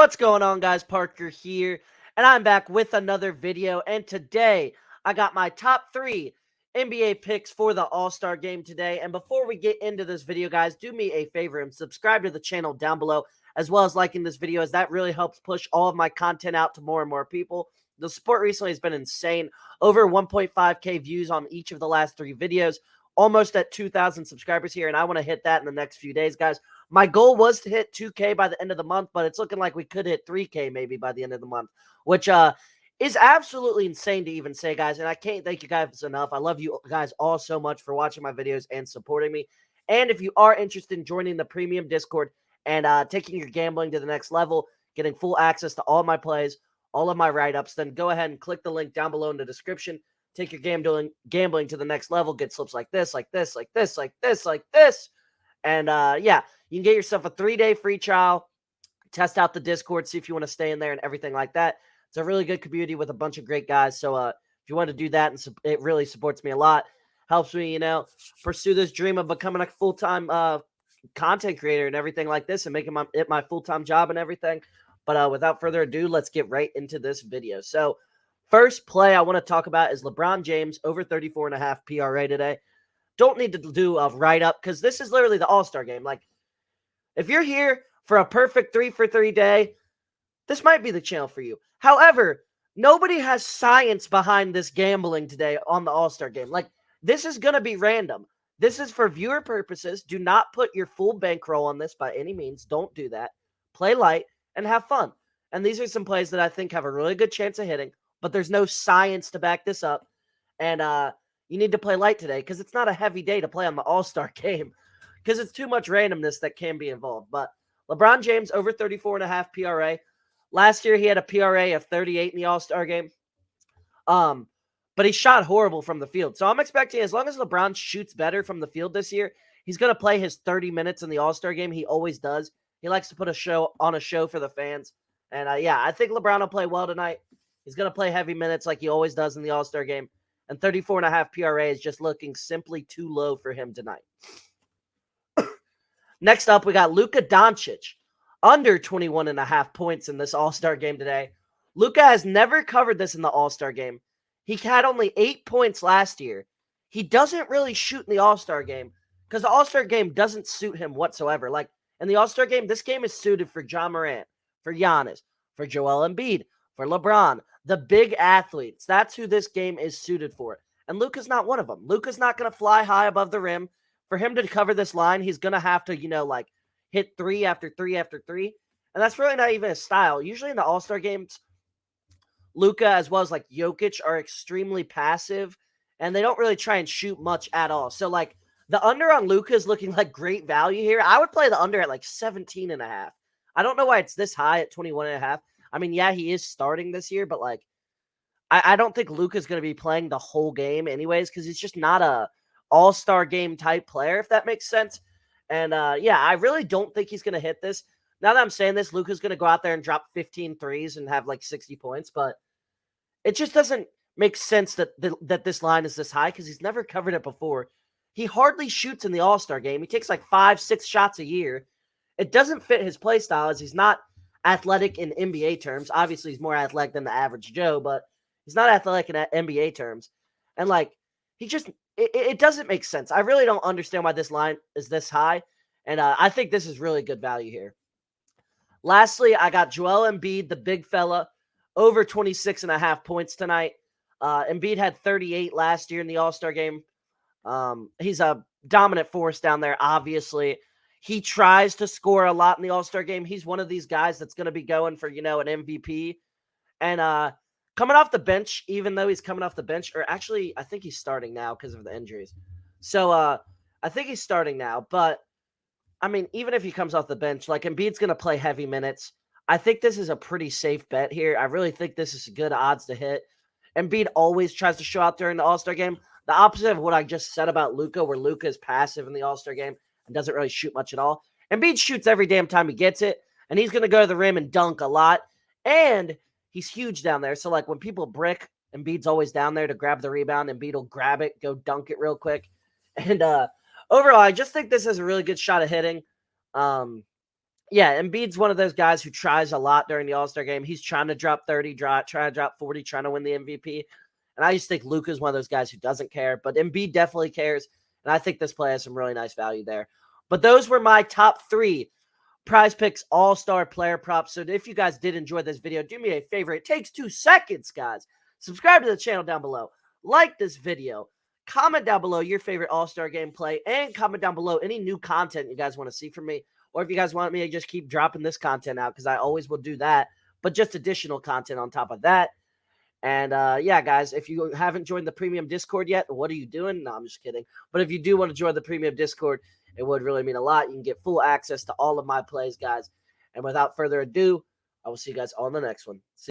What's going on, guys? Parker here, and I'm back with another video. And today, I got my top 3 NBA picks for the All-Star game today. And before we get into this video, guys, do me a favor and subscribe to the channel down below, as well as liking this video, as that really helps push all of my content out to more and more people. The support recently has been insane. Over 1.5K views on each of the last 3 videos. Almost at 2,000 subscribers here, and I want to hit that in the next few days, guys. My goal was to hit 2K by the end of the month, but it's looking like we could hit 3K maybe by the end of the month, which is absolutely insane to even say, guys, and I can't thank you guys enough. I love you guys all so much for watching my videos and supporting me. And if you are interested in joining the premium Discord and taking your gambling to the next level, getting full access to all my plays, all of my write-ups, then go ahead and click the link down below in the description. Take your gambling to the next level, get slips like this, like this, like this, like this, like this. And yeah, you can get yourself a 3-day free trial, test out the Discord, see if you want to stay in there and everything like that. It's a really good community with a bunch of great guys. So if you want to do that, and it really supports me a lot, helps me, pursue this dream of becoming a full-time content creator and everything like this and making it my full-time job and everything. But without further ado, let's get right into this video. So first play I want to talk about is LeBron James over 34.5 PRA today. Don't need to do a write-up because this is literally the All-Star game. Like, if you're here for a perfect 3-for-3 day, this might be the channel for you. However, nobody has science behind this gambling today on the All-Star game. Like, this is going to be random. This is for viewer purposes. Do not put your full bankroll on this by any means. Don't do that. Play light and have fun. And these are some plays that I think have a really good chance of hitting, but there's no science to back this up. And you need to play light today because it's not a heavy day to play on the All-Star game because it's too much randomness that can be involved. But LeBron James over 34.5 PRA. Last year, he had a PRA of 38 in the All-Star game. But he shot horrible from the field. So I'm expecting, as long as LeBron shoots better from the field this year, he's going to play his 30 minutes in the All-Star game. He always does. He likes to put a show for the fans. And yeah, I think LeBron will play well tonight. He's going to play heavy minutes like he always does in the All-Star game. And 34.5 PRA is just looking simply too low for him tonight. Next up, we got Luka Doncic, under 21.5 points in this All-Star game today. Luka has never covered this in the All-Star game. He had only 8 points last year. He doesn't really shoot in the All-Star game because the All-Star game doesn't suit him whatsoever. Like, in the All-Star game, this game is suited for Ja Morant, for Giannis, for Joel Embiid, for LeBron, the big athletes. That's who this game is suited for. And Luka's not one of them. Luka's not going to fly high above the rim. For him to cover this line, he's going to have to, hit 3 after 3 after 3. And that's really not even his style. Usually in the All-Star games, Luka as well as Jokic are extremely passive, and they don't really try and shoot much at all. So the under on Luka is looking like great value here. I would play the under at 17.5. I don't know why it's this high at 21.5. I mean, yeah, he is starting this year, but I don't think Luka's going to be playing the whole game anyways because he's just not a all-star game type player, if that makes sense. And yeah, I really don't think he's going to hit this. Now that I'm saying this, Luka's going to go out there and drop 15 threes and have 60 points, but it just doesn't make sense that this line is this high because he's never covered it before. He hardly shoots in the All-Star game. He takes 5-6 shots a year. It doesn't fit his play style as he's not athletic in NBA terms. Obviously, he's more athletic than the average Joe, but he's not athletic in NBA terms. And he just it doesn't make sense. I really don't understand why this line is this high, and I think this is really good value here. Lastly, I got Joel Embiid, the big fella, over 26.5 points tonight. Embiid had 38 last year in the All-Star game. He's a dominant force down there, obviously. He tries to score a lot in the All-Star game. He's one of these guys that's going to be going for, an MVP. And coming off the bench, even though he's coming off the bench, or actually, I think he's starting now because of the injuries. So I think he's starting now. But, I mean, even if he comes off the bench, Embiid's going to play heavy minutes. I think this is a pretty safe bet here. I really think this is good odds to hit. Embiid always tries to show out during the All-Star game. The opposite of what I just said about Luka, where Luka is passive in the All-Star game and doesn't really shoot much at all. Embiid shoots every damn time he gets it, and he's going to go to the rim and dunk a lot. And he's huge down there. So, when people brick, Embiid's always down there to grab the rebound. Embiid will grab it, go dunk it real quick. And overall, I just think this is a really good shot of hitting. Yeah, Embiid's one of those guys who tries a lot during the All-Star game. He's trying to drop 30, trying to drop 40, trying to win the MVP. And I just think Luka's one of those guys who doesn't care, but Embiid definitely cares. And I think this play has some really nice value there. But those were my top 3 PrizePicks All-Star player props. So if you guys did enjoy this video, do me a favor. It takes 2 seconds, guys. Subscribe to the channel down below. Like this video. Comment down below your favorite All-Star game play. And comment down below any new content you guys want to see from me. Or if you guys want me to just keep dropping this content out, because I always will do that. But just additional content on top of that. And yeah, guys, if you haven't joined the premium Discord yet, what are you doing? No, I'm just kidding. But if you do want to join the premium Discord, it would really mean a lot. You can get full access to all of my plays, guys. And without further ado, I will see you guys on the next one. See